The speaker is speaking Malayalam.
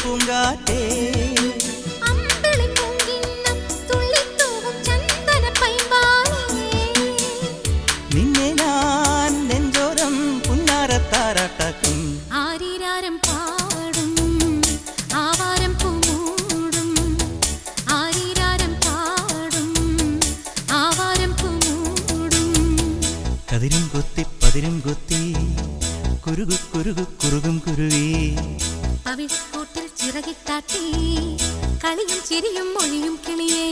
പൂങ്കാറ്റേ നിന്നെ ഞാൻ നെഞ്ചോരം പുന്നാരത്താരാട്ടാക്കും ആരീരാരം പാടും ആവാരം പൂമൂടും ആരീരാരം പാടും ആവാരം പൂമൂടും കതിരും കൊത്തി പതിരും കൊത്തി കുരുകു കുരുകു കുറുകും കുരുവി പവിഴക്കൂട്ടിൽ ചിറകിട്ടാട്ടി കളിയും ചിരിയും മൊഴിയും കിളിയേ